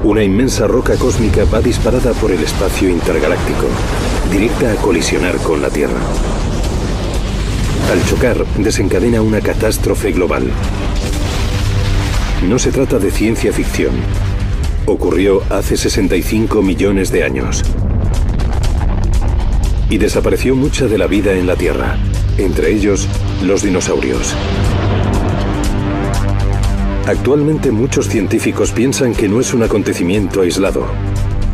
Una inmensa roca cósmica va disparada por el espacio intergaláctico, directa a colisionar con la Tierra. Al chocar, desencadena una catástrofe global. No se trata de ciencia ficción. Ocurrió hace 65 millones de años. Y desapareció mucha de la vida en la Tierra, entre ellos los dinosaurios. Actualmente muchos científicos piensan que no es un acontecimiento aislado,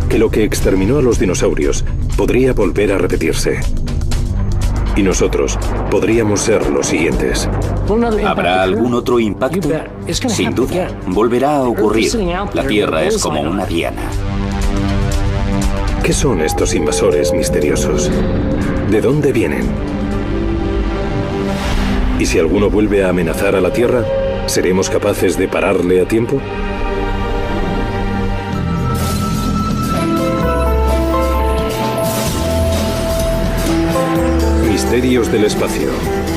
que lo que exterminó a los dinosaurios podría volver a repetirse. Y nosotros podríamos ser los siguientes. ¿Habrá algún otro impacto? Sin duda, volverá a ocurrir. La Tierra es como una diana. ¿Qué son estos invasores misteriosos? ¿De dónde vienen? ¿Y si alguno vuelve a amenazar a la Tierra, seremos capaces de pararle a tiempo? Misterios del espacio.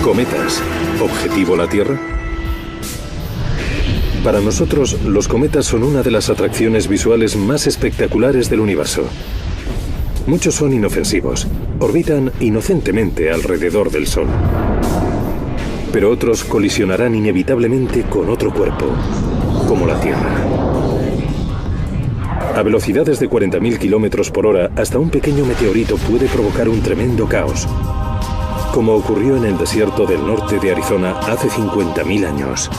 Cometas. ¿Objetivo la Tierra? Para nosotros, los cometas son una de las atracciones visuales más espectaculares del universo. Muchos son inofensivos. Orbitan inocentemente alrededor del Sol. Pero otros colisionarán inevitablemente con otro cuerpo, como la Tierra. A velocidades de 40.000 kilómetros por hora, hasta un pequeño meteorito puede provocar un tremendo caos, como ocurrió en el desierto del norte de Arizona hace 50.000 años.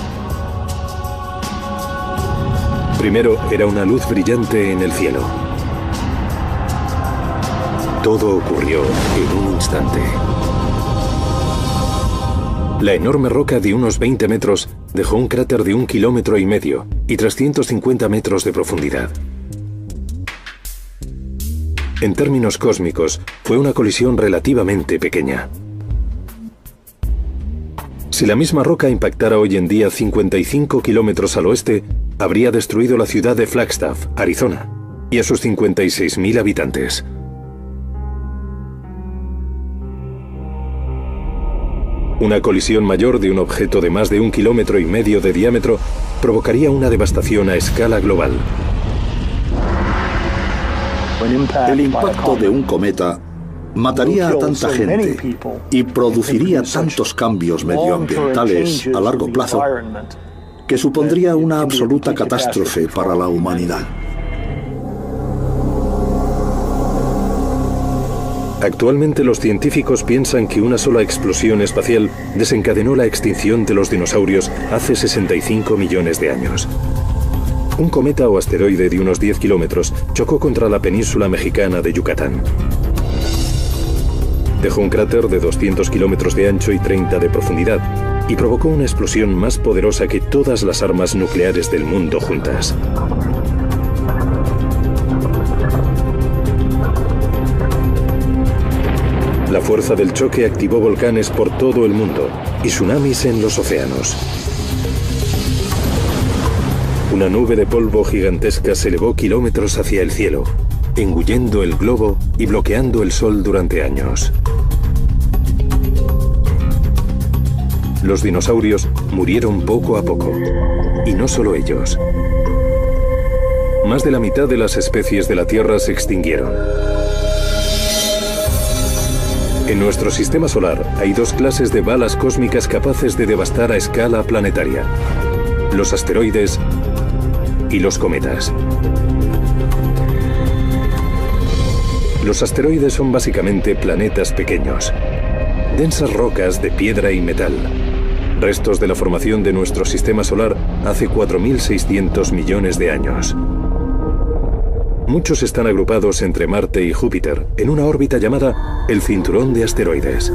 Primero era una luz brillante en el cielo. Todo ocurrió en un instante. La enorme roca de unos 20 metros dejó un cráter de 1,5 kilómetros y 350 metros de profundidad. En términos cósmicos, fue una colisión relativamente pequeña. Si la misma roca impactara hoy en día 55 kilómetros al oeste, habría destruido la ciudad de Flagstaff, Arizona, y a sus 56.000 habitantes. Una colisión mayor de un objeto de más de 1,5 kilómetros de diámetro provocaría una devastación a escala global. El impacto de un cometa mataría a tanta gente y produciría tantos cambios medioambientales a largo plazo que supondría una absoluta catástrofe para la humanidad. Actualmente los científicos piensan que una sola explosión espacial desencadenó la extinción de los dinosaurios hace 65 millones de años. Un cometa o asteroide de unos 10 kilómetros chocó contra la península mexicana de Yucatán. Dejó un cráter de 200 kilómetros de ancho y 30 de profundidad y provocó una explosión más poderosa que todas las armas nucleares del mundo juntas. La fuerza del choque activó volcanes por todo el mundo y tsunamis en los océanos. Una nube de polvo gigantesca se elevó kilómetros hacia el cielo, engullendo el globo y bloqueando el sol durante años. Los dinosaurios murieron poco a poco, y no solo ellos. Más de la mitad de las especies de la Tierra se extinguieron. En nuestro sistema solar hay dos clases de balas cósmicas capaces de devastar a escala planetaria: los asteroides y los cometas. Los asteroides son básicamente planetas pequeños, densas rocas de piedra y metal, restos de la formación de nuestro sistema solar hace 4.600 millones de años. Muchos están agrupados entre Marte y Júpiter en una órbita llamada el cinturón de asteroides.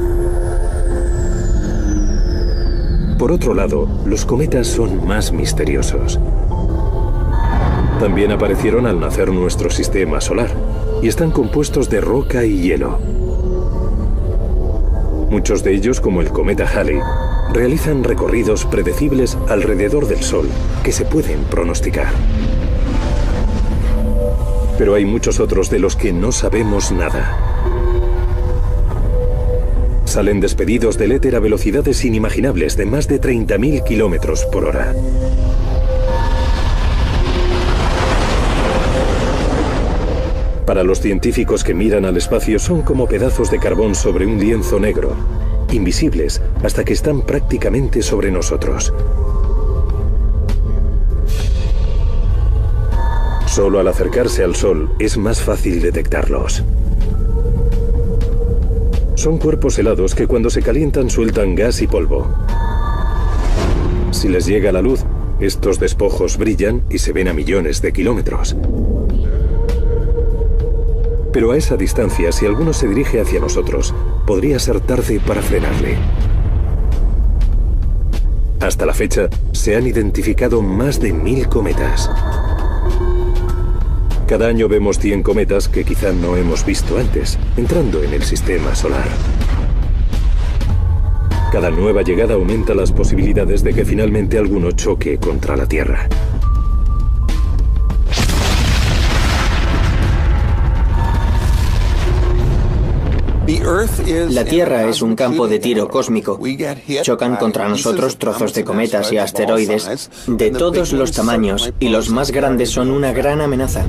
Por otro lado, los cometas son más misteriosos. También aparecieron al nacer nuestro sistema solar y están compuestos de roca y hielo. Muchos de ellos, como el cometa Halley, realizan recorridos predecibles alrededor del Sol que se pueden pronosticar. Pero hay muchos otros de los que no sabemos nada. Salen despedidos del éter a velocidades inimaginables de más de 30.000 kilómetros por hora. Para los científicos que miran al espacio son como pedazos de carbón sobre un lienzo negro, invisibles hasta que están prácticamente sobre nosotros. Solo al acercarse al Sol es más fácil detectarlos. Son cuerpos helados que cuando se calientan sueltan gas y polvo. Si les llega la luz, estos despojos brillan y se ven a millones de kilómetros. Pero a esa distancia, si alguno se dirige hacia nosotros, podría ser tarde para frenarle. Hasta la fecha, se han identificado más de 1000 cometas. Cada año vemos 100 cometas que quizá no hemos visto antes, entrando en el sistema solar. Cada nueva llegada aumenta las posibilidades de que finalmente alguno choque contra la Tierra. La Tierra es un campo de tiro cósmico. Chocan contra nosotros trozos de cometas y asteroides de todos los tamaños, y los más grandes son una gran amenaza.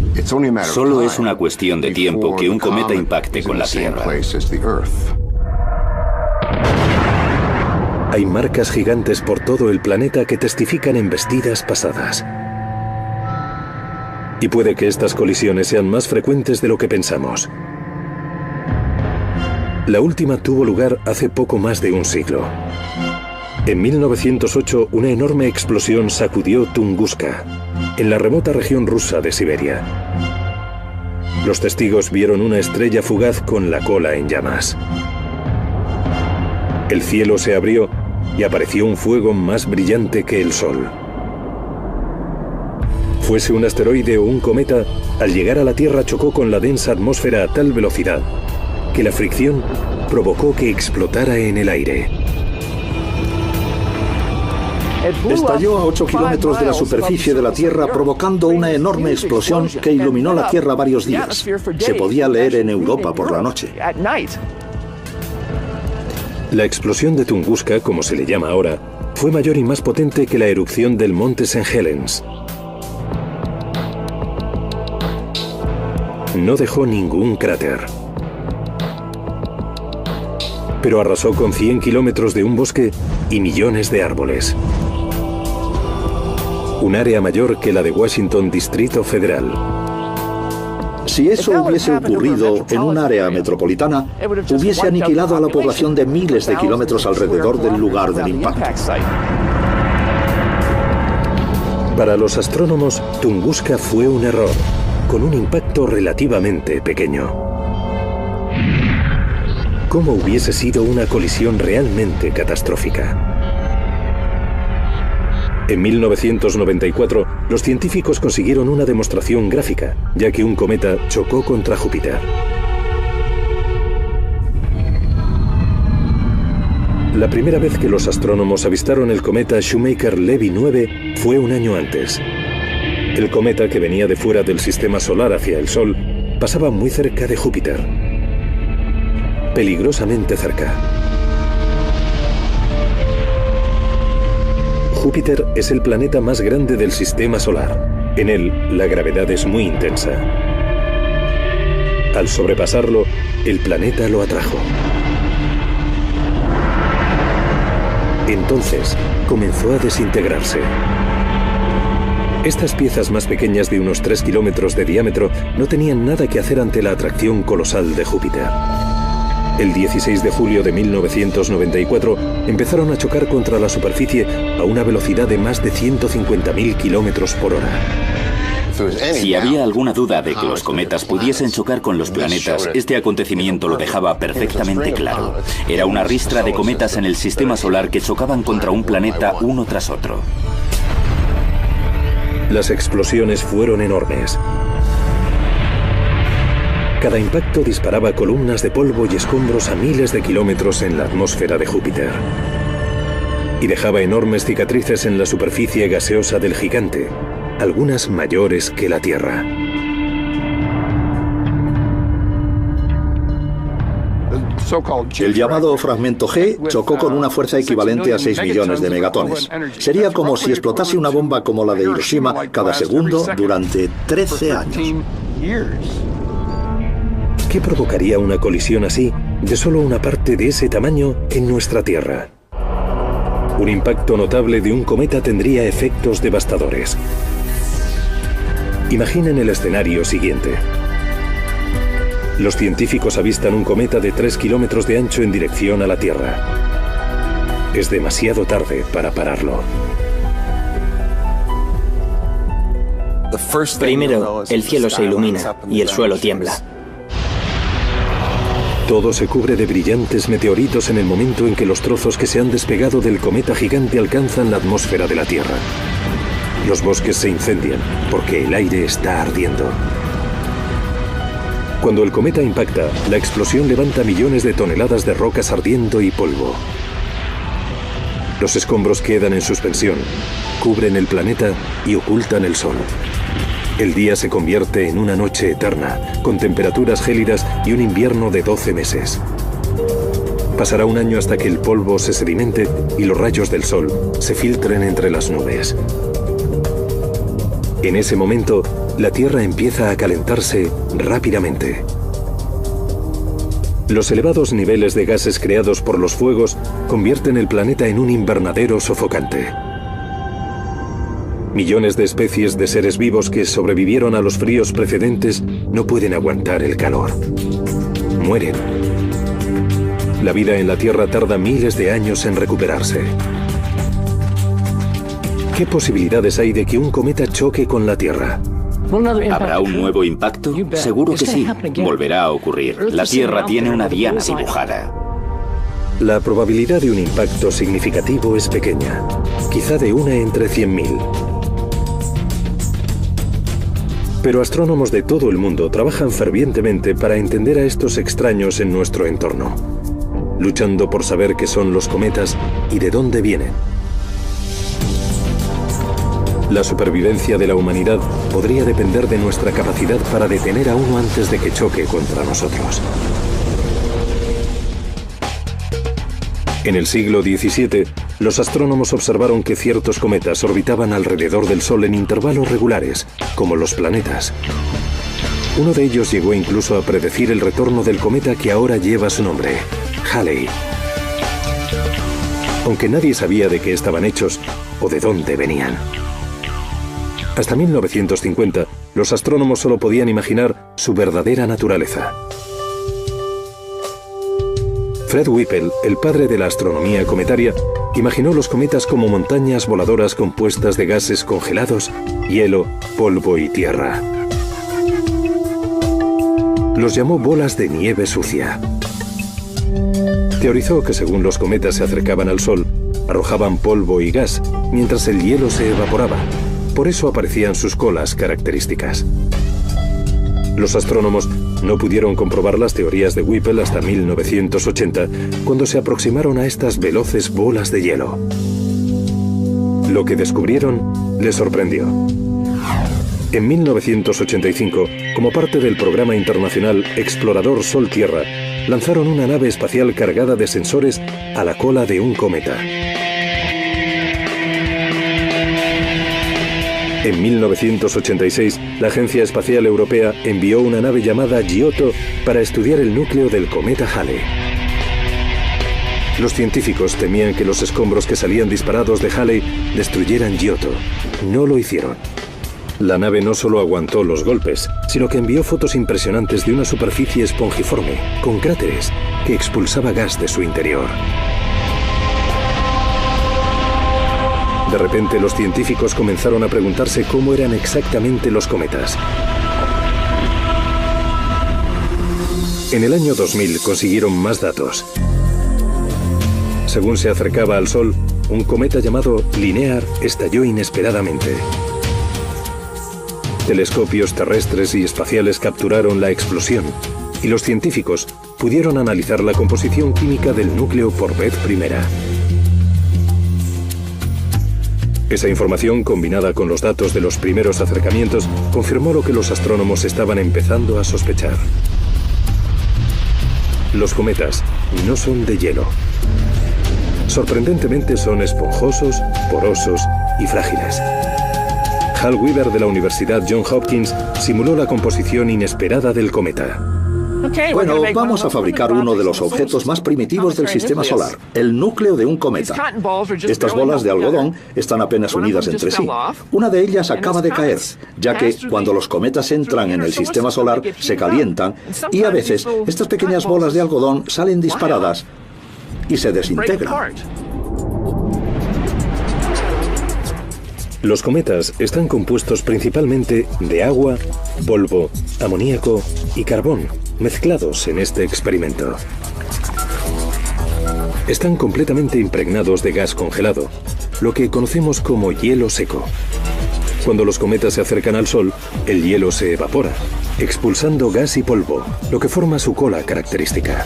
Solo es una cuestión de tiempo que un cometa impacte con la Tierra. Hay marcas gigantes por todo el planeta que testifican embestidas pasadas. Y puede que estas colisiones sean más frecuentes de lo que pensamos. La última tuvo lugar hace poco más de un siglo. En 1908, una enorme explosión sacudió Tunguska, en la remota región rusa de Siberia. Los testigos vieron una estrella fugaz con la cola en llamas. El cielo se abrió y apareció un fuego más brillante que el sol. Fuese un asteroide o un cometa, al llegar a la Tierra chocó con la densa atmósfera a tal velocidad que la fricción provocó que explotara en el aire. Estalló a 8 kilómetros de la superficie de la Tierra, provocando una enorme explosión que iluminó la Tierra varios días. Se podía leer en Europa por la noche. La explosión de Tunguska, como se le llama ahora, fue mayor y más potente que la erupción del monte St. Helens. No dejó ningún cráter, pero arrasó con 100 kilómetros de un bosque y millones de árboles. Un área mayor que la de Washington Distrito Federal. Si eso hubiese ocurrido en un área metropolitana, hubiese aniquilado a la población de miles de kilómetros alrededor del lugar del impacto. Para los astrónomos, Tunguska fue un error, con un impacto relativamente pequeño. ¿Cómo hubiese sido una colisión realmente catastrófica? En 1994, los científicos consiguieron una demostración gráfica, ya que un cometa chocó contra Júpiter. La primera vez que los astrónomos avistaron el cometa Shoemaker-Levy 9 fue un año antes. El cometa, que venía de fuera del sistema solar hacia el Sol, pasaba muy cerca de Júpiter. Peligrosamente cerca. Júpiter es el planeta más grande del sistema solar. En él, la gravedad es muy intensa. Al sobrepasarlo, el planeta lo atrajo. Entonces, comenzó a desintegrarse. Estas piezas más pequeñas de unos 3 kilómetros de diámetro no tenían nada que hacer ante la atracción colosal de Júpiter. El 16 de julio de 1994 empezaron a chocar contra la superficie a una velocidad de más de 150.000 kilómetros por hora. Si había alguna duda de que los cometas pudiesen chocar con los planetas, este acontecimiento lo dejaba perfectamente claro. Era una ristra de cometas en el sistema solar que chocaban contra un planeta uno tras otro. Las explosiones fueron enormes. Cada impacto disparaba columnas de polvo y escombros a miles de kilómetros en la atmósfera de Júpiter. Y dejaba enormes cicatrices en la superficie gaseosa del gigante, algunas mayores que la Tierra. El llamado fragmento G chocó con una fuerza equivalente a 6 millones de megatones. Sería como si explotase una bomba como la de Hiroshima cada segundo durante 13 años. ¿Qué provocaría una colisión así de solo una parte de ese tamaño en nuestra Tierra? Un impacto notable de un cometa tendría efectos devastadores. Imaginen el escenario siguiente. Los científicos avistan un cometa de 3 kilómetros de ancho en dirección a la Tierra. Es demasiado tarde para pararlo. Primero, el cielo se ilumina y el suelo tiembla. Todo se cubre de brillantes meteoritos en el momento en que los trozos que se han despegado del cometa gigante alcanzan la atmósfera de la Tierra. Los bosques se incendian porque el aire está ardiendo. Cuando el cometa impacta, la explosión levanta millones de toneladas de rocas ardiendo y polvo. Los escombros quedan en suspensión, cubren el planeta y ocultan el sol. El día se convierte en una noche eterna, con temperaturas gélidas y un invierno de 12 meses. Pasará un año hasta que el polvo se sedimente y los rayos del sol se filtren entre las nubes. En ese momento, la Tierra empieza a calentarse rápidamente. Los elevados niveles de gases creados por los fuegos convierten el planeta en un invernadero sofocante. Millones de especies de seres vivos que sobrevivieron a los fríos precedentes no pueden aguantar el calor. Mueren. La vida en la Tierra tarda miles de años en recuperarse. ¿Qué posibilidades hay de que un cometa choque con la Tierra? ¿Habrá un nuevo impacto? Seguro que sí. Volverá a ocurrir. La Tierra tiene una diana dibujada. La probabilidad de un impacto significativo es pequeña, quizá de 1 entre 100.000. Pero astrónomos de todo el mundo trabajan fervientemente para entender a estos extraños en nuestro entorno, luchando por saber qué son los cometas y de dónde vienen. La supervivencia de la humanidad podría depender de nuestra capacidad para detener a uno antes de que choque contra nosotros. En el siglo XVII, los astrónomos observaron que ciertos cometas orbitaban alrededor del Sol en intervalos regulares, como los planetas. Uno de ellos llegó incluso a predecir el retorno del cometa que ahora lleva su nombre, Halley. Aunque nadie sabía de qué estaban hechos o de dónde venían. Hasta 1950, los astrónomos solo podían imaginar su verdadera naturaleza. Fred Whipple, el padre de la astronomía cometaria, imaginó los cometas como montañas voladoras compuestas de gases congelados, hielo, polvo y tierra. Los llamó bolas de nieve sucia. Teorizó que según los cometas se acercaban al Sol, arrojaban polvo y gas, mientras el hielo se evaporaba. Por eso aparecían sus colas características. Los astrónomos no pudieron comprobar las teorías de Whipple hasta 1980, cuando se aproximaron a estas veloces bolas de hielo. Lo que descubrieron les sorprendió. En 1985, como parte del programa internacional Explorador Sol-Tierra, lanzaron una nave espacial cargada de sensores a la cola de un cometa. En 1986, la Agencia Espacial Europea envió una nave llamada Giotto para estudiar el núcleo del cometa Halley. Los científicos temían que los escombros que salían disparados de Halley destruyeran Giotto. No lo hicieron. La nave no solo aguantó los golpes, sino que envió fotos impresionantes de una superficie esponjiforme, con cráteres, que expulsaba gas de su interior. De repente, los científicos comenzaron a preguntarse cómo eran exactamente los cometas. En el año 2000 consiguieron más datos. Según se acercaba al Sol, un cometa llamado Linear estalló inesperadamente. Telescopios terrestres y espaciales capturaron la explosión, y los científicos pudieron analizar la composición química del núcleo por vez primera. Esa información, combinada con los datos de los primeros acercamientos, confirmó lo que los astrónomos estaban empezando a sospechar. Los cometas no son de hielo. Sorprendentemente son esponjosos, porosos y frágiles. Hal Weaver de la Universidad Johns Hopkins simuló la composición inesperada del cometa. Bueno, vamos a fabricar uno de los objetos más primitivos del sistema solar, el núcleo de un cometa. Estas bolas de algodón están apenas unidas entre sí. Una de ellas acaba de caer, ya que cuando los cometas entran en el sistema solar se calientan y a veces estas pequeñas bolas de algodón salen disparadas y se desintegran. Los cometas están compuestos principalmente de agua, polvo, amoníaco y carbón, mezclados en este experimento. Están completamente impregnados de gas congelado, lo que conocemos como hielo seco. Cuando los cometas se acercan al Sol, el hielo se evapora, expulsando gas y polvo, lo que forma su cola característica.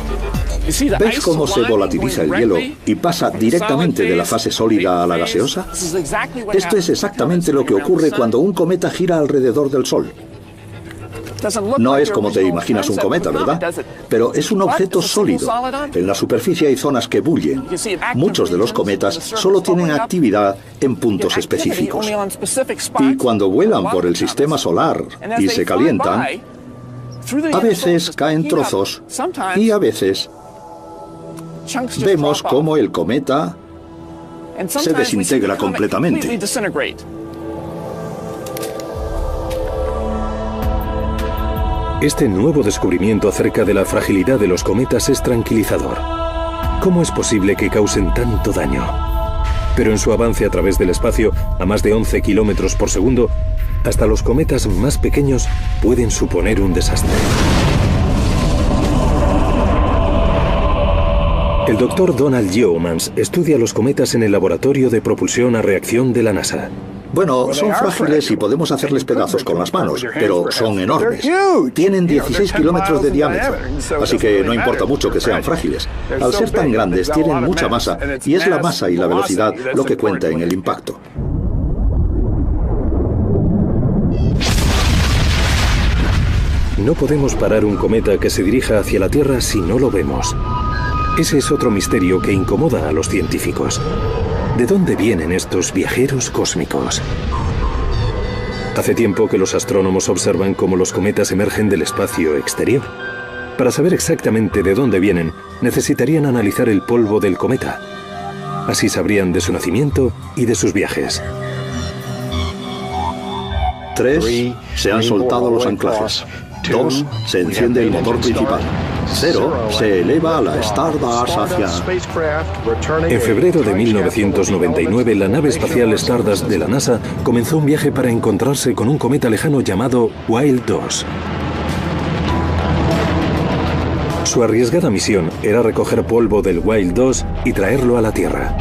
¿Ves cómo se volatiliza el hielo y pasa directamente de la fase sólida a la gaseosa? Esto es exactamente lo que ocurre cuando un cometa gira alrededor del Sol. No es como te imaginas un cometa, ¿verdad? Pero es un objeto sólido. En la superficie hay zonas que bullen. Muchos de los cometas solo tienen actividad en puntos específicos. Y cuando vuelan por el sistema solar y se calientan, a veces caen trozos y a veces vemos cómo el cometa se desintegra completamente. Este nuevo descubrimiento acerca de la fragilidad de los cometas es tranquilizador. ¿Cómo es posible que causen tanto daño? Pero en su avance a través del espacio, a más de 11 kilómetros por segundo, hasta los cometas más pequeños pueden suponer un desastre. El doctor Donald Yeomans estudia los cometas en el laboratorio de propulsión a reacción de la NASA. Bueno, son frágiles y podemos hacerles pedazos con las manos, pero son enormes. Tienen 16 kilómetros de diámetro, así que no importa mucho que sean frágiles. Al ser tan grandes, tienen mucha masa, y es la masa y la velocidad lo que cuenta en el impacto. No podemos parar un cometa que se dirija hacia la Tierra si no lo vemos. Ese es otro misterio que incomoda a los científicos. ¿De dónde vienen estos viajeros cósmicos? Hace tiempo que los astrónomos observan cómo los cometas emergen del espacio exterior. Para saber exactamente de dónde vienen, necesitarían analizar el polvo del cometa. Así sabrían de su nacimiento y de sus viajes. 3. Se han soltado los anclajes. 2. Se enciende el motor principal. 0. Se eleva a la Stardust hacia... En febrero de 1999, la nave espacial Stardust de la NASA comenzó un viaje para encontrarse con un cometa lejano llamado Wild 2. Su arriesgada misión era recoger polvo del Wild 2 y traerlo a la Tierra.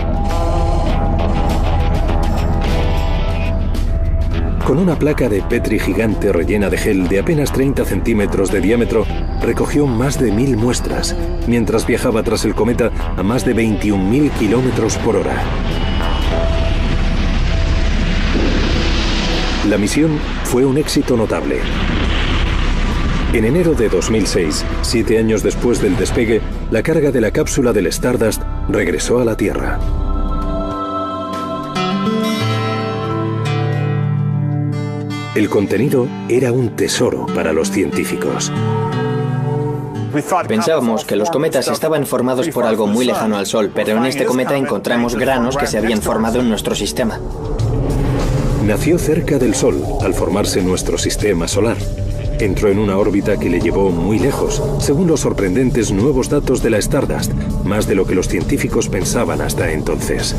Con una placa de Petri gigante rellena de gel de apenas 30 centímetros de diámetro, recogió más de 1000 muestras, mientras viajaba tras el cometa a más de 21.000 kilómetros por hora. La misión fue un éxito notable. En enero de 2006, 7 años después del despegue, la carga de la cápsula del Stardust regresó a la Tierra. El contenido era un tesoro para los científicos. Pensábamos que los cometas estaban formados por algo muy lejano al Sol, pero en este cometa encontramos granos que se habían formado en nuestro sistema. Nació cerca del Sol al formarse nuestro sistema solar. Entró en una órbita que le llevó muy lejos, según los sorprendentes nuevos datos de la Stardust, más de lo que los científicos pensaban hasta entonces.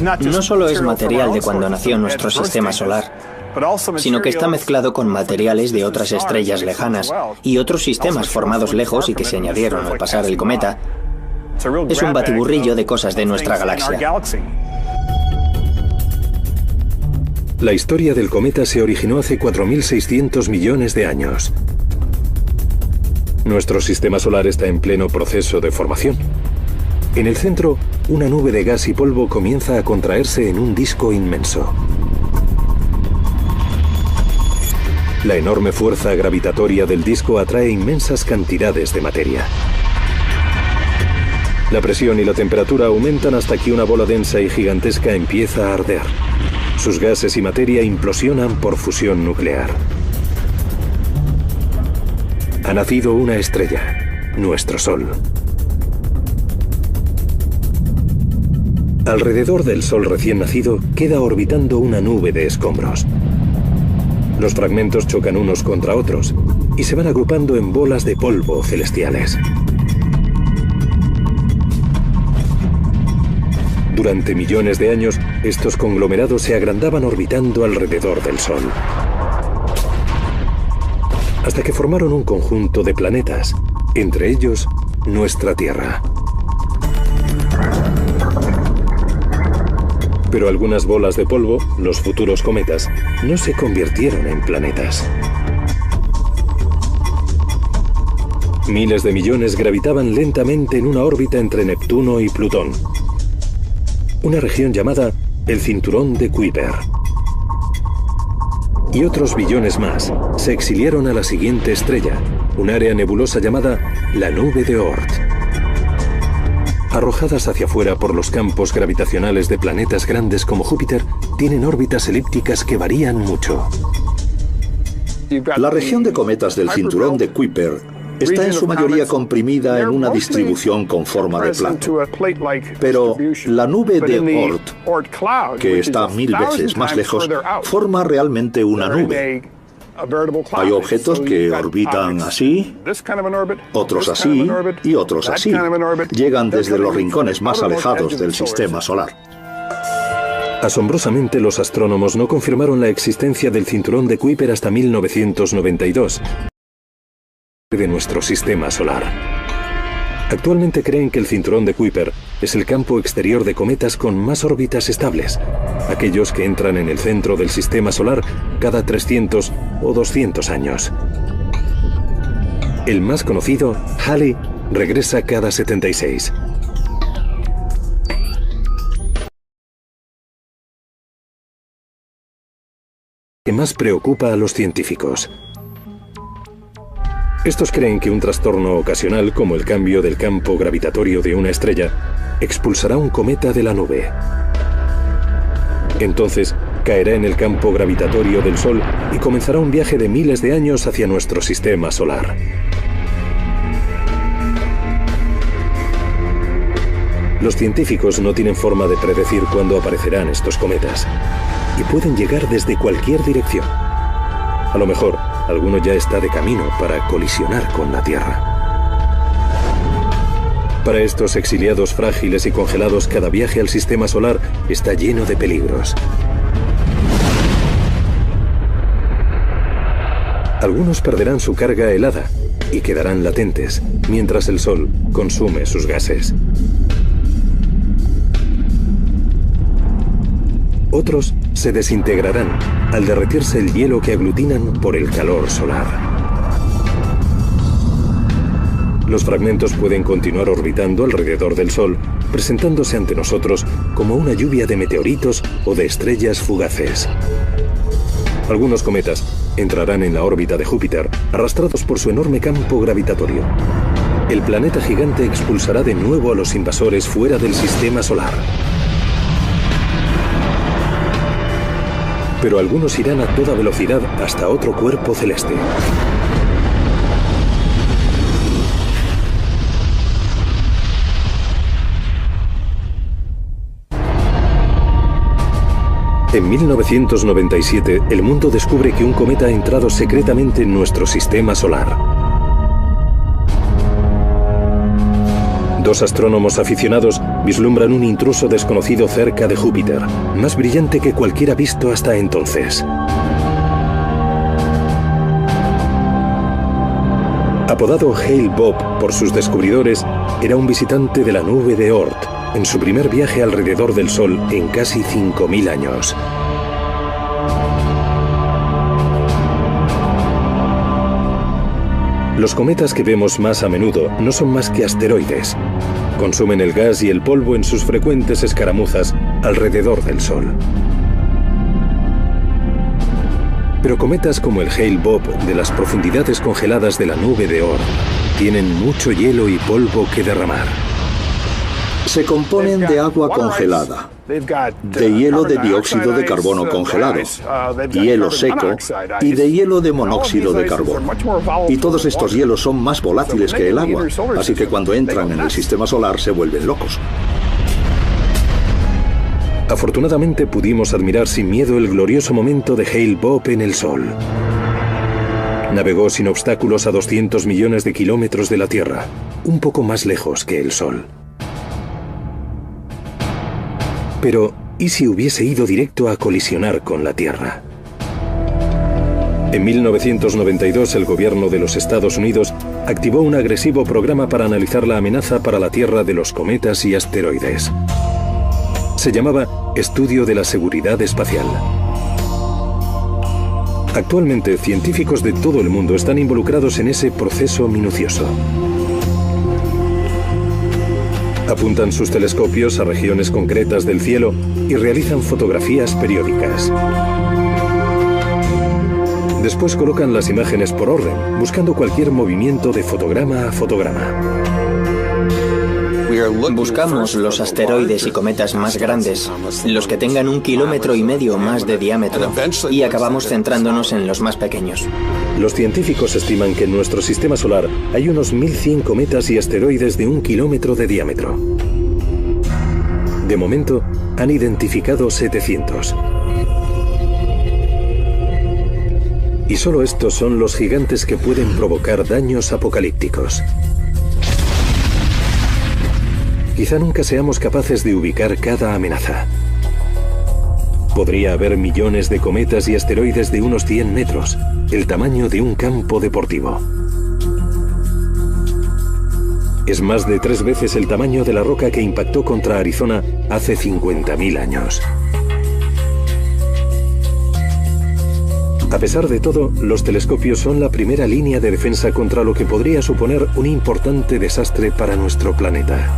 No solo es material de cuando nació nuestro sistema solar, sino que está mezclado con materiales de otras estrellas lejanas y otros sistemas formados lejos y que se añadieron al pasar el cometa. Es un batiburrillo de cosas de nuestra galaxia. La historia del cometa se originó hace 4.600 millones de años. Nuestro sistema solar está en pleno proceso de formación. En el centro, una nube de gas y polvo comienza a contraerse en un disco inmenso. La enorme fuerza gravitatoria del disco atrae inmensas cantidades de materia. La presión y la temperatura aumentan hasta que una bola densa y gigantesca empieza a arder. Sus gases y materia implosionan por fusión nuclear. Ha nacido una estrella, nuestro Sol. Alrededor del Sol recién nacido queda orbitando una nube de escombros. Los fragmentos chocan unos contra otros y se van agrupando en bolas de polvo celestiales. Durante millones de años, estos conglomerados se agrandaban orbitando alrededor del Sol, hasta que formaron un conjunto de planetas, entre ellos nuestra Tierra. Pero algunas bolas de polvo, los futuros cometas, no se convirtieron en planetas. Miles de millones gravitaban lentamente en una órbita entre Neptuno y Plutón, una región llamada el Cinturón de Kuiper. Y otros billones más se exiliaron a la siguiente estrella, un área nebulosa llamada la Nube de Oort. Arrojadas hacia afuera por los campos gravitacionales de planetas grandes como Júpiter, tienen órbitas elípticas que varían mucho. La región de cometas del cinturón de Kuiper está en su mayoría comprimida en una distribución con forma de plato. Pero la nube de Oort, que está 1000 veces más lejos, forma realmente una nube. Hay objetos que orbitan así, otros así y otros así. Llegan desde los rincones más alejados del sistema solar. Asombrosamente, los astrónomos no confirmaron la existencia del cinturón de Kuiper hasta 1992, de nuestro sistema solar. Actualmente creen que el cinturón de Kuiper es el campo exterior de cometas con más órbitas estables, aquellos que entran en el centro del sistema solar cada 300 o 200 años. El más conocido, Halley, regresa cada 76. ¿Qué más preocupa a los científicos? Estos creen que un trastorno ocasional, como el cambio del campo gravitatorio de una estrella, expulsará un cometa de la nube. Entonces, caerá en el campo gravitatorio del Sol y comenzará un viaje de miles de años hacia nuestro sistema solar. Los científicos no tienen forma de predecir cuándo aparecerán estos cometas, y pueden llegar desde cualquier dirección. A lo mejor, alguno ya está de camino para colisionar con la Tierra. Para estos exiliados frágiles y congelados, cada viaje al sistema solar está lleno de peligros. Algunos perderán su carga helada y quedarán latentes, mientras el Sol consume sus gases. Otros se desintegrarán al derretirse el hielo que aglutinan por el calor solar. Los fragmentos pueden continuar orbitando alrededor del Sol, presentándose ante nosotros como una lluvia de meteoritos o de estrellas fugaces. Algunos cometas entrarán en la órbita de Júpiter, arrastrados por su enorme campo gravitatorio. El planeta gigante expulsará de nuevo a los invasores fuera del sistema solar. Pero algunos irán a toda velocidad hasta otro cuerpo celeste. En 1997, el mundo descubre que un cometa ha entrado secretamente en nuestro sistema solar. Dos astrónomos aficionados vislumbran un intruso desconocido cerca de Júpiter, más brillante que cualquiera visto hasta entonces. Apodado Hale-Bopp por sus descubridores, era un visitante de la nube de Oort, en su primer viaje alrededor del Sol en casi 5000 años. Los cometas que vemos más a menudo no son más que asteroides. Consumen el gas y el polvo en sus frecuentes escaramuzas alrededor del Sol. Pero cometas como el Hale-Bopp de las profundidades congeladas de la nube de Oort tienen mucho hielo y polvo que derramar. Se componen de agua congelada, de hielo de dióxido de carbono congelado, hielo seco y de hielo de monóxido de carbono. Y todos estos hielos son más volátiles que el agua, así que cuando entran en el sistema solar se vuelven locos. Afortunadamente pudimos admirar sin miedo el glorioso momento de Hale-Bopp en el Sol. Navegó sin obstáculos a 200 millones de kilómetros de la Tierra, un poco más lejos que el Sol. Pero, ¿y si hubiese ido directo a colisionar con la Tierra? En 1992, el gobierno de los Estados Unidos activó un agresivo programa para analizar la amenaza para la Tierra de los cometas y asteroides. Se llamaba Estudio de la Seguridad Espacial. Actualmente, científicos de todo el mundo están involucrados en ese proceso minucioso. Apuntan sus telescopios a regiones concretas del cielo y realizan fotografías periódicas. Después colocan las imágenes por orden, buscando cualquier movimiento de fotograma a fotograma. Buscamos los asteroides y cometas más grandes, los que tengan 1,5 kilómetros más de diámetro, y acabamos centrándonos en los más pequeños. Los científicos estiman que en nuestro sistema solar hay unos 1.100 cometas y asteroides de 1 kilómetro de diámetro. De momento, han identificado 700. Y solo estos son los gigantes que pueden provocar daños apocalípticos. Quizá nunca seamos capaces de ubicar cada amenaza. Podría haber millones de cometas y asteroides de unos 100 metros, el tamaño de un campo deportivo. Es más de 3 veces el tamaño de la roca que impactó contra Arizona hace 50.000 años. A pesar de todo, los telescopios son la primera línea de defensa contra lo que podría suponer un importante desastre para nuestro planeta.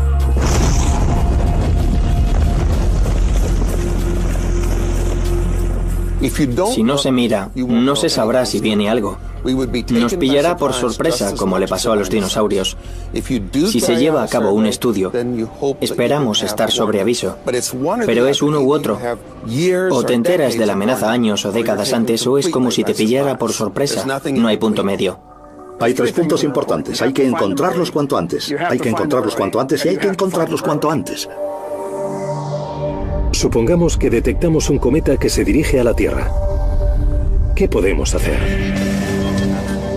Si no se mira, no se sabrá si viene algo. Nos pillará por sorpresa, como le pasó a los dinosaurios. Si se lleva a cabo un estudio, esperamos estar sobre aviso. Pero es uno u otro. O te enteras de la amenaza años o décadas antes, o es como si te pillara por sorpresa. No hay punto medio. Hay 3 puntos importantes. Hay que encontrarlos cuanto antes. Hay que encontrarlos cuanto antes y hay que encontrarlos cuanto antes. Supongamos que detectamos un cometa que se dirige a la Tierra. ¿Qué podemos hacer?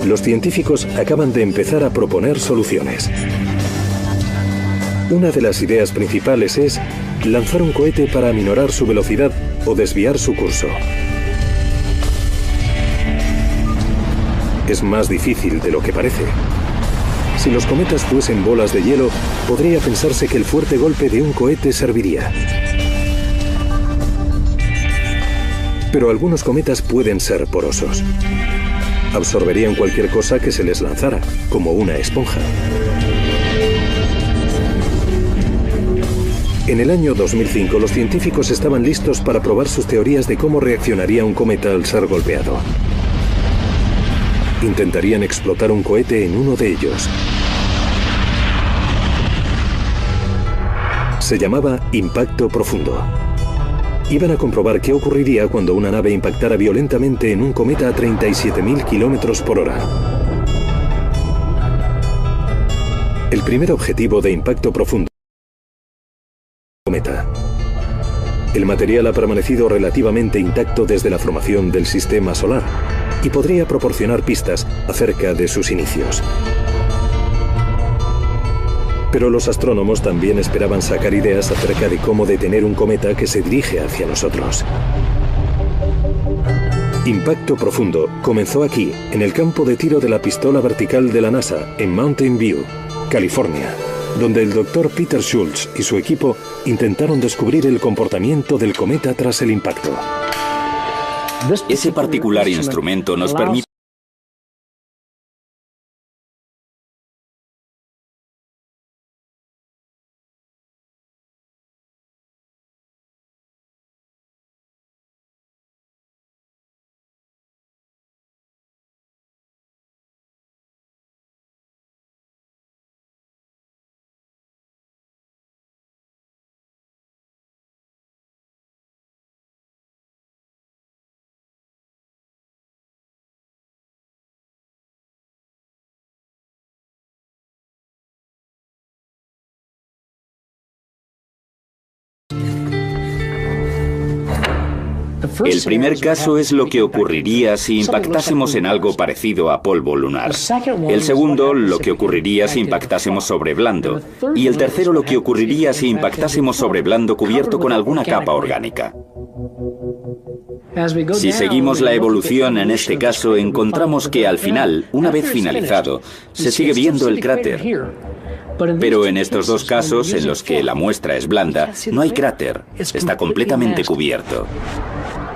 Los científicos acaban de empezar a proponer soluciones. Una de las ideas principales es lanzar un cohete para aminorar su velocidad o desviar su curso. Es más difícil de lo que parece. Si los cometas fuesen bolas de hielo, podría pensarse que el fuerte golpe de un cohete serviría. Pero algunos cometas pueden ser porosos. Absorberían cualquier cosa que se les lanzara, como una esponja. En el año 2005, los científicos estaban listos para probar sus teorías de cómo reaccionaría un cometa al ser golpeado. Intentarían explotar un cohete en uno de ellos. Se llamaba impacto profundo. Iban a comprobar qué ocurriría cuando una nave impactara violentamente en un cometa a 37.000 kilómetros por hora. El primer objetivo de impacto profundo es el cometa. El material ha permanecido relativamente intacto desde la formación del sistema solar y podría proporcionar pistas acerca de sus inicios. Pero los astrónomos también esperaban sacar ideas acerca de cómo detener un cometa que se dirige hacia nosotros. Impacto profundo comenzó aquí, en el campo de tiro de la pistola vertical de la NASA, en Mountain View, California, donde el Dr. Peter Schultz y su equipo intentaron descubrir el comportamiento del cometa tras el impacto. Ese particular instrumento nos permite El primer caso es lo que ocurriría si impactásemos en algo parecido a polvo lunar. El segundo, lo que ocurriría si impactásemos sobre blando. Y el tercero, lo que ocurriría si impactásemos sobre blando cubierto con alguna capa orgánica. Si seguimos la evolución en este caso, encontramos que al final, una vez finalizado, se sigue viendo el cráter. Pero en estos dos casos, en los que la muestra es blanda, no hay cráter, está completamente cubierto.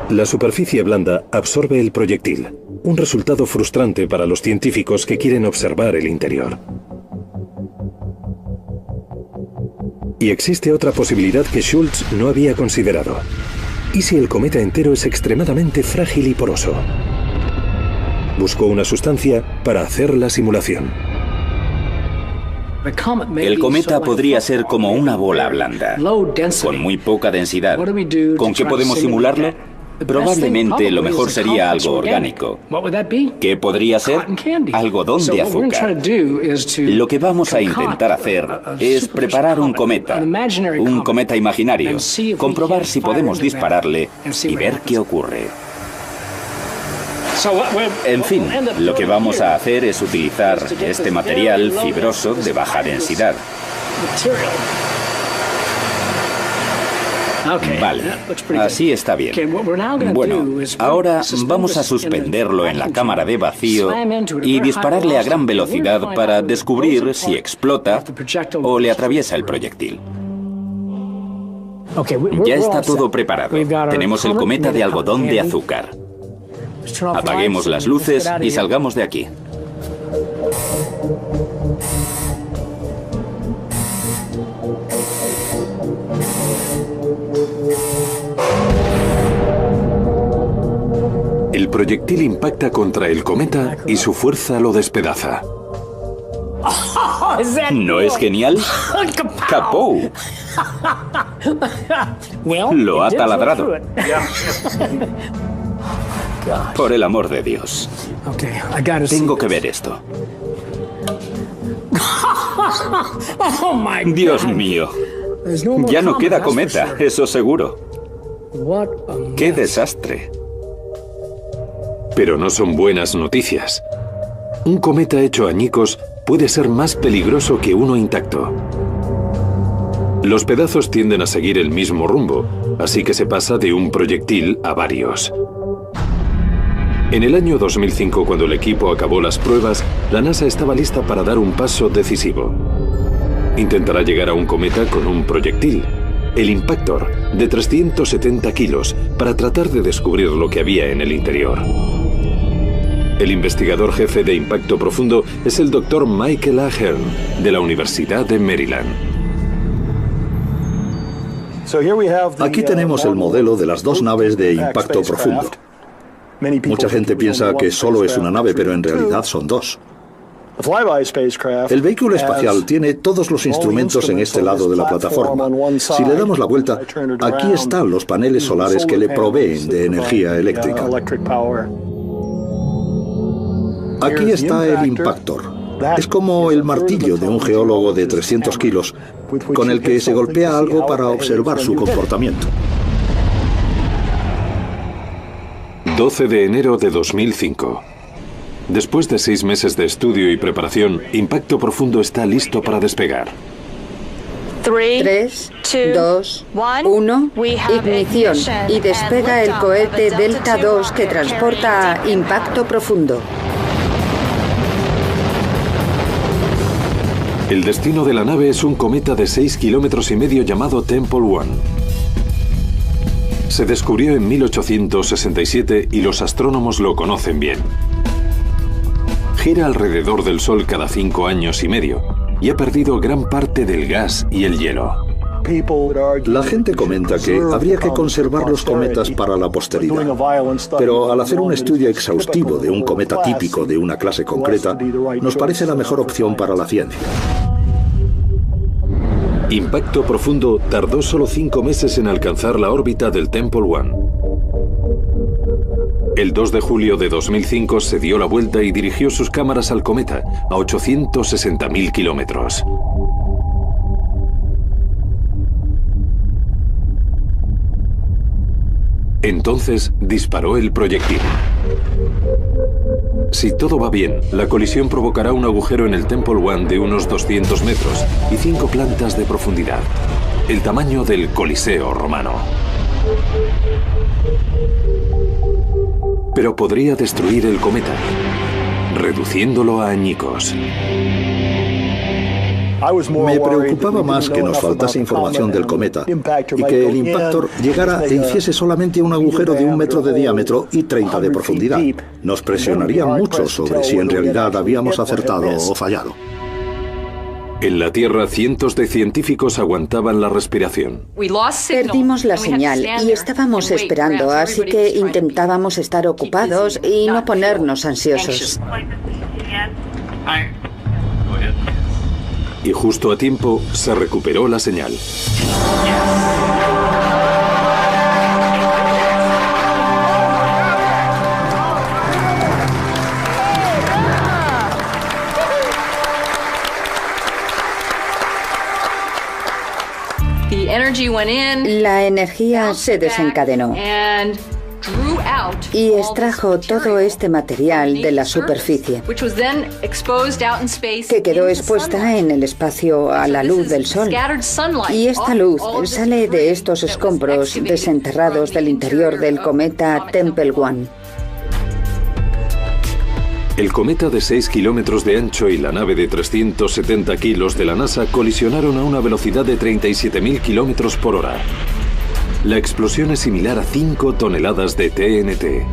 La superficie blanda absorbe el proyectil, un resultado frustrante para los científicos que quieren observar el interior. Y existe otra posibilidad que Schultz no había considerado. ¿Y si el cometa entero es extremadamente frágil y poroso? Buscó una sustancia para hacer la simulación. El cometa podría ser como una bola blanda, con muy poca densidad. ¿Con qué podemos simularlo? Probablemente lo mejor sería algo orgánico. ¿Qué podría ser? Algodón de azúcar. Lo que vamos a intentar hacer es preparar un cometa imaginario, comprobar si podemos dispararle y ver qué ocurre. En fin, lo que vamos a hacer es utilizar este material fibroso de baja densidad. Vale, así está bien. Bueno, ahora vamos a suspenderlo en la cámara de vacío y dispararle a gran velocidad para descubrir si explota o le atraviesa el proyectil. Ya está todo preparado. Tenemos el cometa de algodón de azúcar. Apaguemos las luces y salgamos de aquí. El proyectil impacta contra el cometa y su fuerza lo despedaza. ¿No es genial? ¡Capó! Lo ha taladrado. Por el amor de Dios. Tengo que ver esto. Dios mío. Ya no queda cometa, eso seguro. ¡Qué desastre! Pero no son buenas noticias. Un cometa hecho añicos puede ser más peligroso que uno intacto. Los pedazos tienden a seguir el mismo rumbo, así que se pasa de un proyectil a varios. En el año 2005, cuando el equipo acabó las pruebas, la NASA estaba lista para dar un paso decisivo. Intentará llegar a un cometa con un proyectil, el Impactor, de 370 kilos, para tratar de descubrir lo que había en el interior. El investigador jefe de Impacto Profundo es el Dr. Michael Ahern, de la Universidad de Maryland. Aquí tenemos el modelo de las dos naves de Impacto Profundo. Mucha gente piensa que solo es una nave, pero en realidad son dos. El vehículo espacial tiene todos los instrumentos en este lado de la plataforma. Si le damos la vuelta, aquí están los paneles solares que le proveen de energía eléctrica. Aquí está el Impactor. Es como el martillo de un geólogo de 300 kilos, con el que se golpea algo para observar su comportamiento. 12 de enero de 2005. Después de 6 meses de estudio y preparación, Impacto Profundo está listo para despegar. 3, 2, 1, ignición, y despega el cohete Delta II que transporta a Impacto Profundo. El destino de la nave es un cometa de 6,5 kilómetros llamado Tempel 1. Se descubrió en 1867 y los astrónomos lo conocen bien. Gira alrededor del Sol cada 5 años y medio y ha perdido gran parte del gas y el hielo. La gente comenta que habría que conservar los cometas para la posteridad, pero al hacer un estudio exhaustivo de un cometa típico de una clase concreta, nos parece la mejor opción para la ciencia. Impacto Profundo tardó solo 5 meses en alcanzar la órbita del Tempel 1. El 2 de julio de 2005 se dio la vuelta y dirigió sus cámaras al cometa, a 860.000 kilómetros. Entonces disparó el proyectil. Si todo va bien, la colisión provocará un agujero en el Temple One de unos 200 metros y 5 plantas de profundidad, el tamaño del Coliseo romano. Pero podría destruir el cometa, reduciéndolo a añicos. Me preocupaba más que nos faltase información del cometa y que el impactor llegara e hiciese solamente un agujero de 1 metro de diámetro y 30 de profundidad. Nos presionaría mucho sobre si en realidad habíamos acertado o fallado. En la Tierra, cientos de científicos aguantaban la respiración. Perdimos la señal y estábamos esperando, así que intentábamos estar ocupados y no ponernos ansiosos. Y justo a tiempo se recuperó la señal. La energía se desencadenó y extrajo todo este material de la superficie, que quedó expuesta en el espacio a la luz del sol. Y esta luz sale de estos escombros desenterrados del interior del cometa Temple One. El cometa de 6 kilómetros de ancho y la nave de 370 kilos de la NASA colisionaron a una velocidad de 37.000 kilómetros por hora. La explosión es similar a 5 toneladas de TNT.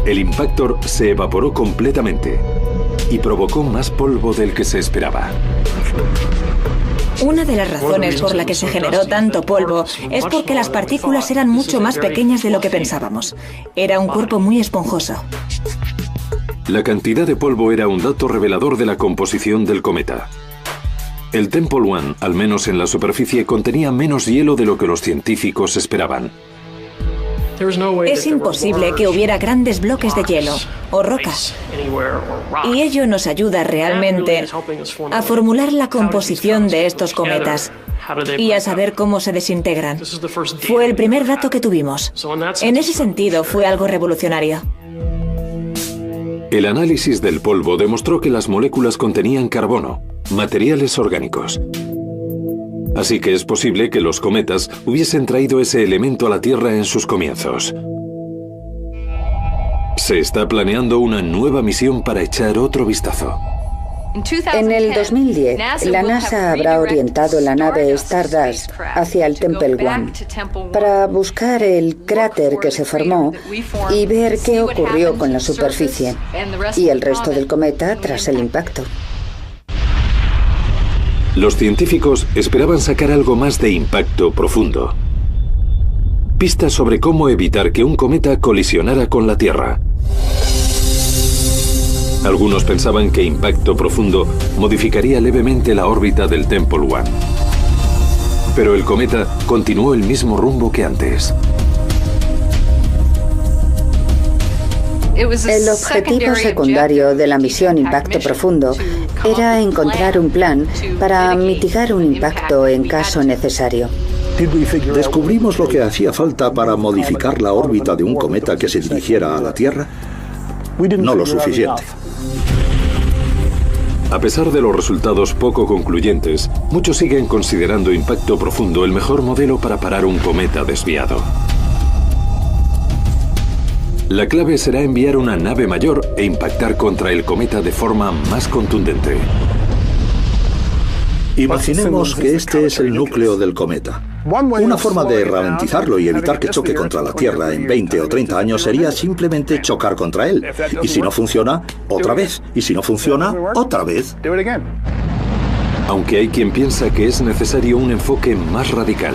El impactor se evaporó completamente y provocó más polvo del que se esperaba. Una de las razones por la que se generó tanto polvo es porque las partículas eran mucho más pequeñas de lo que pensábamos. Era un cuerpo muy esponjoso. La cantidad de polvo era un dato revelador de la composición del cometa. El Temple One, al menos en la superficie, contenía menos hielo de lo que los científicos esperaban. Es imposible que hubiera grandes bloques de hielo o rocas. Y ello nos ayuda realmente a formular la composición de estos cometas y a saber cómo se desintegran. Fue el primer dato que tuvimos. En ese sentido, fue algo revolucionario. El análisis del polvo demostró que las moléculas contenían carbono, materiales orgánicos. Así que es posible que los cometas hubiesen traído ese elemento a la Tierra en sus comienzos. Se está planeando una nueva misión para echar otro vistazo. En el 2010, la NASA habrá orientado la nave Stardust hacia el Temple One para buscar el cráter que se formó y ver qué ocurrió con la superficie y el resto del cometa tras el impacto. Los científicos esperaban sacar algo más de impacto profundo. Pistas sobre cómo evitar que un cometa colisionara con la Tierra. Algunos pensaban que impacto profundo modificaría levemente la órbita del Temple One. Pero el cometa continuó el mismo rumbo que antes. El objetivo secundario de la misión Impacto Profundo era encontrar un plan para mitigar un impacto en caso necesario. ¿Descubrimos lo que hacía falta para modificar la órbita de un cometa que se dirigiera a la Tierra? No lo suficiente. A pesar de los resultados poco concluyentes, muchos siguen considerando Impacto Profundo el mejor modelo para parar un cometa desviado. La clave será enviar una nave mayor e impactar contra el cometa de forma más contundente. Imaginemos que este es el núcleo del cometa. Una forma de ralentizarlo y evitar que choque contra la Tierra en 20 o 30 años sería simplemente chocar contra él. Y si no funciona, otra vez. Y si no funciona, otra vez. Aunque hay quien piensa que es necesario un enfoque más radical.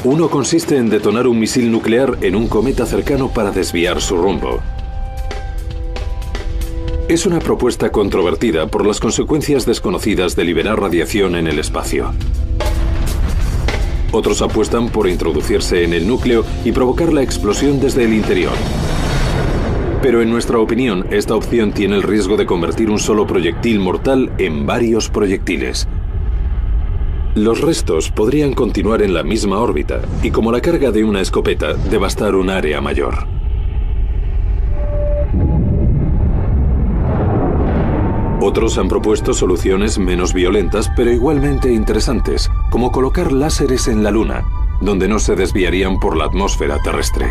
Uno consiste en detonar un misil nuclear en un cometa cercano para desviar su rumbo. Es una propuesta controvertida por las consecuencias desconocidas de liberar radiación en el espacio. Otros apuestan por introducirse en el núcleo y provocar la explosión desde el interior. Pero en nuestra opinión, esta opción tiene el riesgo de convertir un solo proyectil mortal en varios proyectiles. Los restos podrían continuar en la misma órbita y, como la carga de una escopeta, devastar un área mayor. Otros han propuesto soluciones menos violentas, pero igualmente interesantes, como colocar láseres en la Luna, donde no se desviarían por la atmósfera terrestre.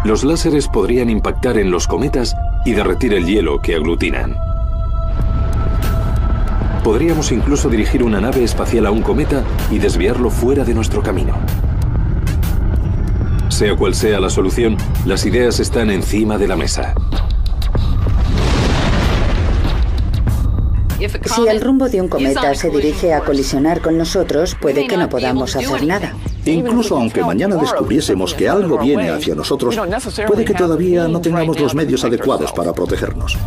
Los láseres podrían impactar en los cometas y derretir el hielo que aglutinan. Podríamos incluso dirigir una nave espacial a un cometa y desviarlo fuera de nuestro camino. Sea cual sea la solución, las ideas están encima de la mesa. Si el rumbo de un cometa se dirige a colisionar con nosotros, puede que no podamos hacer nada. Incluso aunque mañana descubriésemos que algo viene hacia nosotros, puede que todavía no tengamos los medios adecuados para protegernos.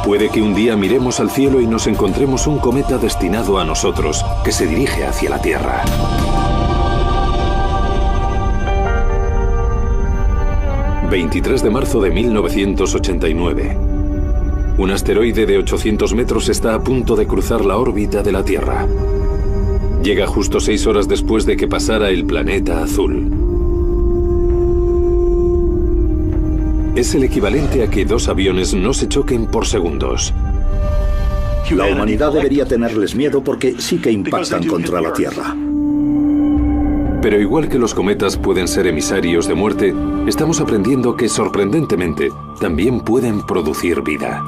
Puede que un día miremos al cielo y nos encontremos un cometa destinado a nosotros, que se dirige hacia la Tierra. ...23 de marzo de 1989... Un asteroide de 800 metros está a punto de cruzar la órbita de la Tierra. Llega justo 6 horas después de que pasara el planeta azul. Es el equivalente a que 2 aviones no se choquen por segundos. La humanidad debería tenerles miedo porque sí que impactan contra la Tierra. Pero igual que los cometas pueden ser emisarios de muerte, estamos aprendiendo que, sorprendentemente, también pueden producir vida.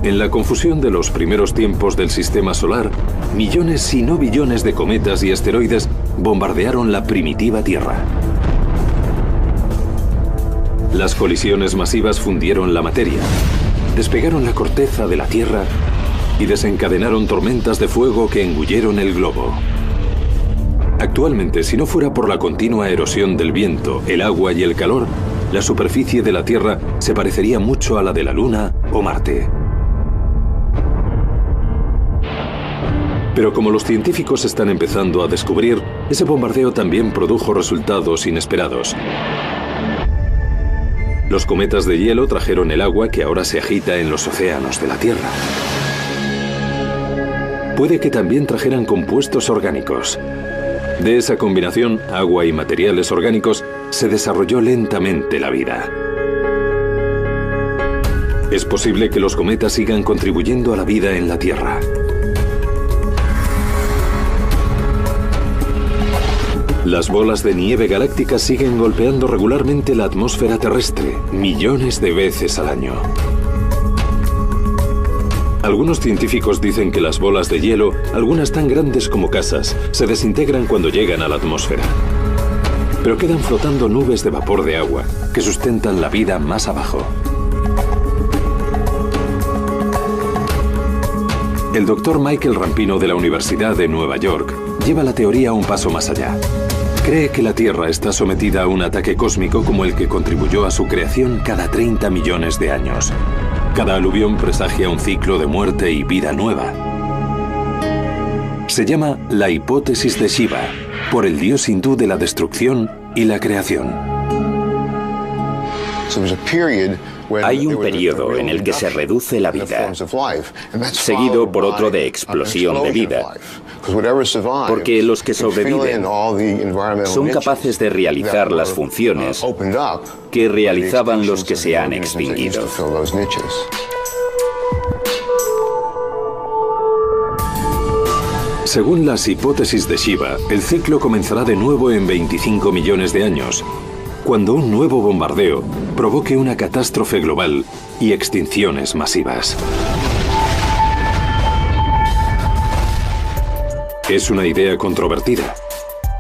En la confusión de los primeros tiempos del sistema solar, millones si no billones de cometas y asteroides bombardearon la primitiva Tierra. Las colisiones masivas fundieron la materia, despegaron la corteza de la Tierra y desencadenaron tormentas de fuego que engulleron el globo. Actualmente, si no fuera por la continua erosión del viento, el agua y el calor, la superficie de la Tierra se parecería mucho a la de la Luna o Marte. Pero como los científicos están empezando a descubrir, ese bombardeo también produjo resultados inesperados. Los cometas de hielo trajeron el agua que ahora se agita en los océanos de la Tierra. Puede que también trajeran compuestos orgánicos. De esa combinación, agua y materiales orgánicos, se desarrolló lentamente la vida. Es posible que los cometas sigan contribuyendo a la vida en la Tierra. Las bolas de nieve galáctica siguen golpeando regularmente la atmósfera terrestre, millones de veces al año. Algunos científicos dicen que las bolas de hielo, algunas tan grandes como casas, se desintegran cuando llegan a la atmósfera. Pero quedan flotando nubes de vapor de agua, que sustentan la vida más abajo. El doctor Michael Rampino de la Universidad de Nueva York lleva la teoría un paso más allá. Cree que la Tierra está sometida a un ataque cósmico como el que contribuyó a su creación cada 30 millones de años. Cada aluvión presagia un ciclo de muerte y vida nueva. Se llama la hipótesis de Shiva, por el dios hindú de la destrucción y la creación. Hay un periodo en el que se reduce la vida, seguido por otro de explosión de vida, porque los que sobreviven son capaces de realizar las funciones que realizaban los que se han extinguido. Según las hipótesis de Shiva, el ciclo comenzará de nuevo en 25 millones de años, cuando un nuevo bombardeo provoque una catástrofe global y extinciones masivas. Es una idea controvertida.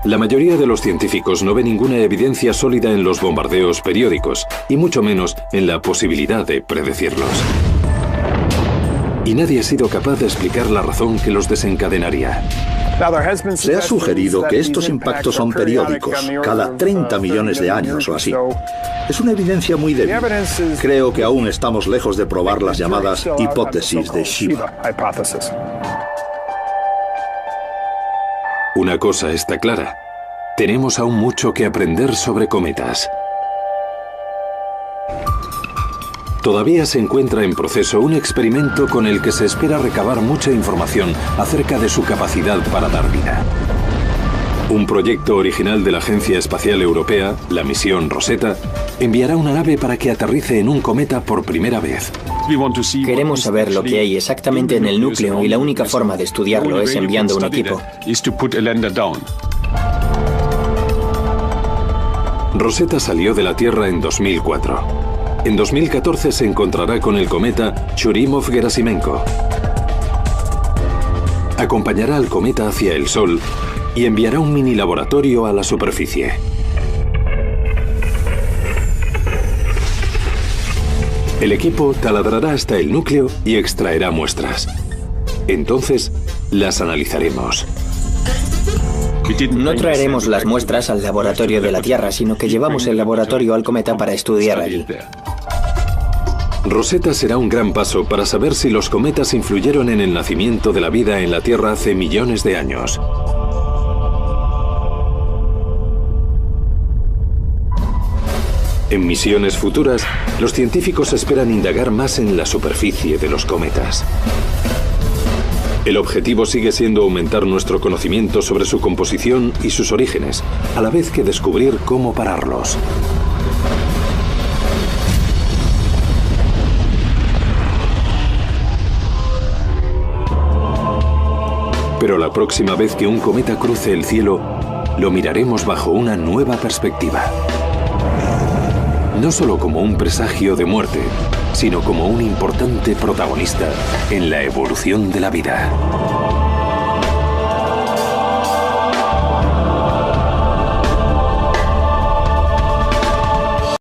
La mayoría de los científicos no ve ninguna evidencia sólida en los bombardeos periódicos, y mucho menos en la posibilidad de predecirlos. Y nadie ha sido capaz de explicar la razón que los desencadenaría. Se ha sugerido que estos impactos son periódicos, cada 30 millones de años o así. Es una evidencia muy débil. Creo que aún estamos lejos de probar las llamadas hipótesis de Shiva. Una cosa está clara. Tenemos aún mucho que aprender sobre cometas. Todavía se encuentra en proceso un experimento con el que se espera recabar mucha información acerca de su capacidad para dar vida. Un proyecto original de la Agencia Espacial Europea, la misión Rosetta, enviará una nave para que aterrice en un cometa por primera vez. Queremos saber lo que hay exactamente en el núcleo y la única forma de estudiarlo es enviando un equipo. Rosetta salió de la Tierra en 2004. En 2014 se encontrará con el cometa Churyumov-Gerasimenko. Acompañará al cometa hacia el Sol y enviará un mini laboratorio a la superficie. El equipo taladrará hasta el núcleo y extraerá muestras. Entonces, las analizaremos. No traeremos las muestras al laboratorio de la Tierra, sino que llevamos el laboratorio al cometa para estudiar allí. Rosetta será un gran paso para saber si los cometas influyeron en el nacimiento de la vida en la Tierra hace millones de años. En misiones futuras, los científicos esperan indagar más en la superficie de los cometas. El objetivo sigue siendo aumentar nuestro conocimiento sobre su composición y sus orígenes, a la vez que descubrir cómo pararlos. Pero la próxima vez que un cometa cruce el cielo, lo miraremos bajo una nueva perspectiva. No solo como un presagio de muerte, sino como un importante protagonista en la evolución de la vida.